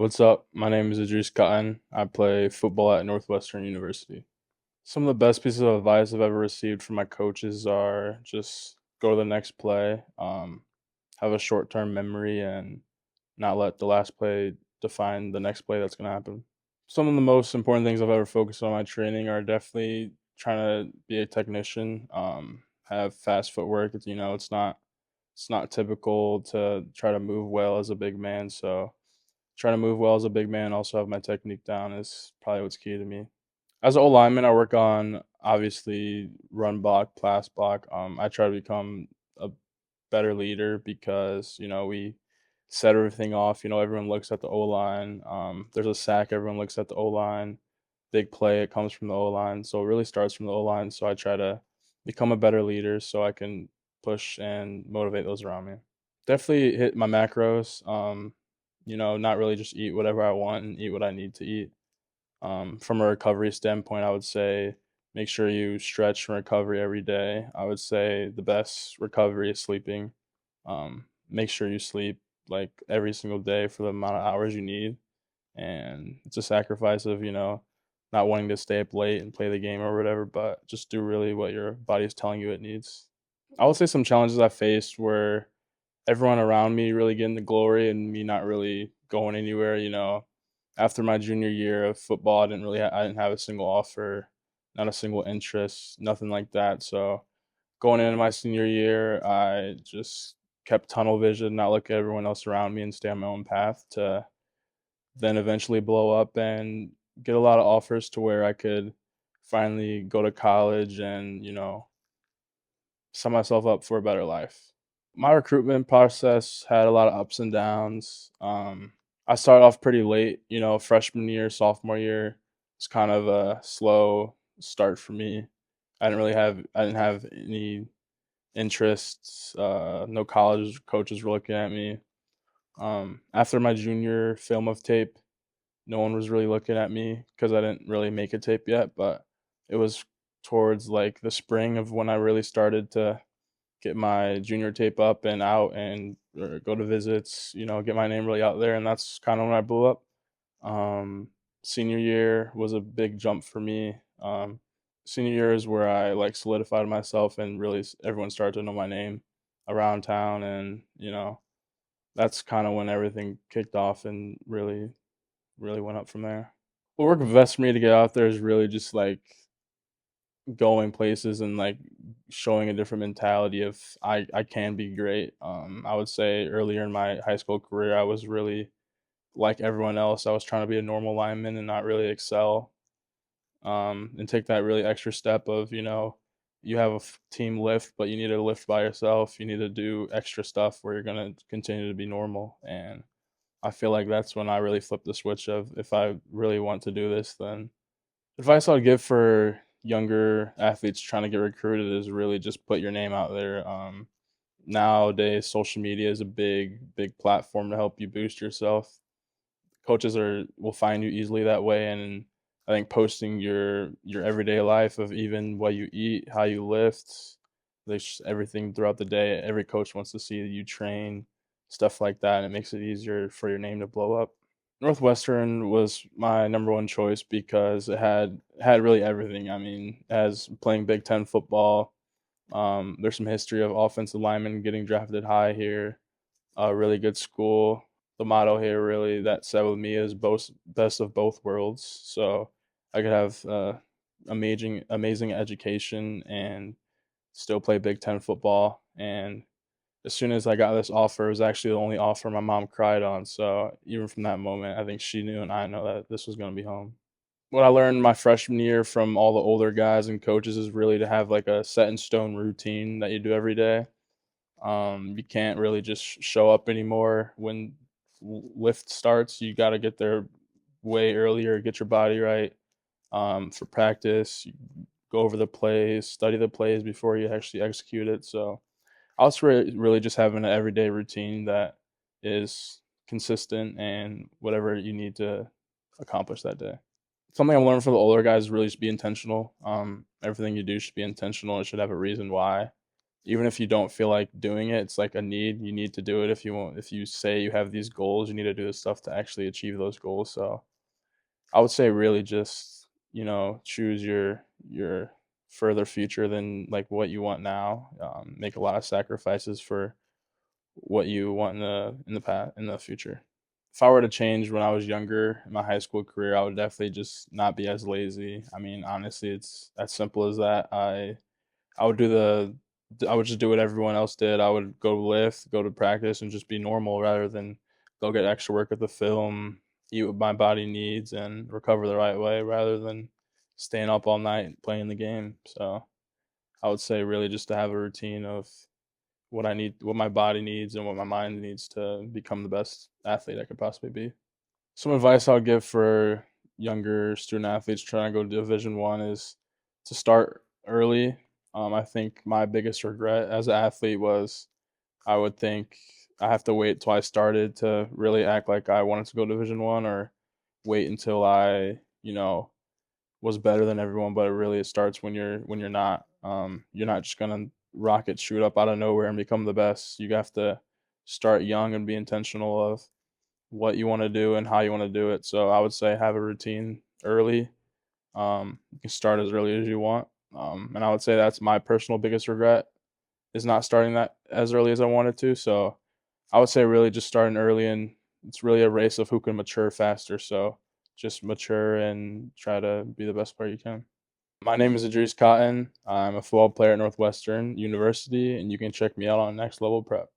What's up? My name is Idrys Cotton. I play football at Northwestern University. Some of the best pieces of advice I've ever received from my coaches are just go to the next play, have a short term memory, and not let the last play define the next play that's going to happen. Some of the most important things I've ever focused on in my training are definitely trying to be a technician, have fast footwork. It's not typical to try to move well as a big man. So trying to move well as a big man, also have my technique down is probably what's key to me. As an O lineman, I work on obviously run block, pass block. I try to become a better leader because we set everything off. Everyone looks at the O line. There's a sack, everyone looks at the O line. Big play, it comes from the O line. So it really starts from the O line. So I try to become a better leader so I can push and motivate those around me. Definitely hit my macros. Not really just eat whatever I want and eat what I need to eat. From a recovery standpoint, I would say make sure you stretch and recovery every day. I would say the best recovery is sleeping. Make sure you sleep like every single day for the amount of hours you need. And it's a sacrifice of, not wanting to stay up late and play the game or whatever, but just do really what your body is telling you it needs. I would say some challenges I faced were everyone around me really getting the glory and me not really going anywhere. After my junior year of football, I didn't have a single offer, not a single interest, nothing like that. So going into my senior year, I just kept tunnel vision, not look at everyone else around me and stay on my own path to then eventually blow up and get a lot of offers to where I could finally go to college and, set myself up for a better life. My recruitment process had a lot of ups and downs. I started off pretty late, freshman year, sophomore year. It's kind of a slow start for me. I didn't have any interests. No college coaches were looking at me. After my junior film of tape, no one was really looking at me because I didn't really make a tape yet. But it was towards like the spring of when I really started to get my junior tape up and out and or go to visits, get my name really out there, and that's kind of when I blew up. Um, Senior year was a big jump for me. Senior year is where I like solidified myself and really everyone started to know my name around town, and that's kind of when everything kicked off and really went up from there. What worked best for me to get out there is really just like going places and like showing a different mentality of I can be great. I would say earlier in my high school career, I was really like everyone else. I was trying to be a normal lineman and not really excel. And take that really extra step of you have a team lift, but you need to lift by yourself. You need to do extra stuff where you're gonna continue to be normal. And I feel like that's when I really flipped the switch of if I really want to do this, then advice I would give for younger athletes trying to get recruited is really just put your name out there. Nowadays, social media is a big platform to help you boost yourself. Coaches will find you easily that way, and I think posting your everyday life of even what you eat, how you lift, like just everything throughout the day. Every coach wants to see you train, stuff like that, and it makes it easier for your name to blow up. Northwestern was my number one choice because it had really everything. I mean, as playing Big Ten football, there's some history of offensive linemen getting drafted high here. A really good school. The motto here really that set with me is both best of both worlds. So I could have amazing education and still play Big Ten football. And as soon as I got this offer, it was actually the only offer my mom cried on. So even from that moment, I think she knew and I know that this was going to be home. What I learned my freshman year from all the older guys and coaches is really to have like a set in stone routine that you do every day. You can't really just show up anymore when lift starts. You got to get there way earlier, get your body right for practice. You go over the plays, study the plays before you actually execute it. So I was really just having an everyday routine that is consistent and whatever you need to accomplish that day. Something I've learned from the older guys is really just be intentional. Everything you do should be intentional. It should have a reason why. even if you don't feel like doing it, it's like a need. You need to do it if you say you have these goals, you need to do the stuff to actually achieve those goals. So I would say really just, choose your further future than like what you want now. Make a lot of sacrifices for what you want in the future. If I were to change when I was younger in my high school career, I would definitely just not be as lazy. I mean, honestly, it's as simple as that. I would do the I would just do what everyone else did. I would go lift, go to practice, and just be normal rather than go get extra work at the film, eat what my body needs, and recover the right way rather than staying up all night playing the game. So I would say really just to have a routine of what I need, what my body needs, and what my mind needs to become the best athlete I could possibly be. Some advice I'll give for younger student athletes trying to go to Division One is to start early. I think my biggest regret as an athlete was I would think I have to wait till I started to really act like I wanted to go to Division One, or wait until I, was better than everyone. But it starts when you're not. You're not just gonna rocket shoot up out of nowhere and become the best. You have to start young and be intentional of what you want to do and how you want to do it. So I would say have a routine early. You can start as early as you want. And I would say that's my personal biggest regret is not starting that as early as I wanted to. So I would say really just starting early, and it's really a race of who can mature faster. So just mature and try to be the best player you can. My name is Idrys Cotton. I'm a football player at Northwestern University, and you can check me out on Next Level Prep.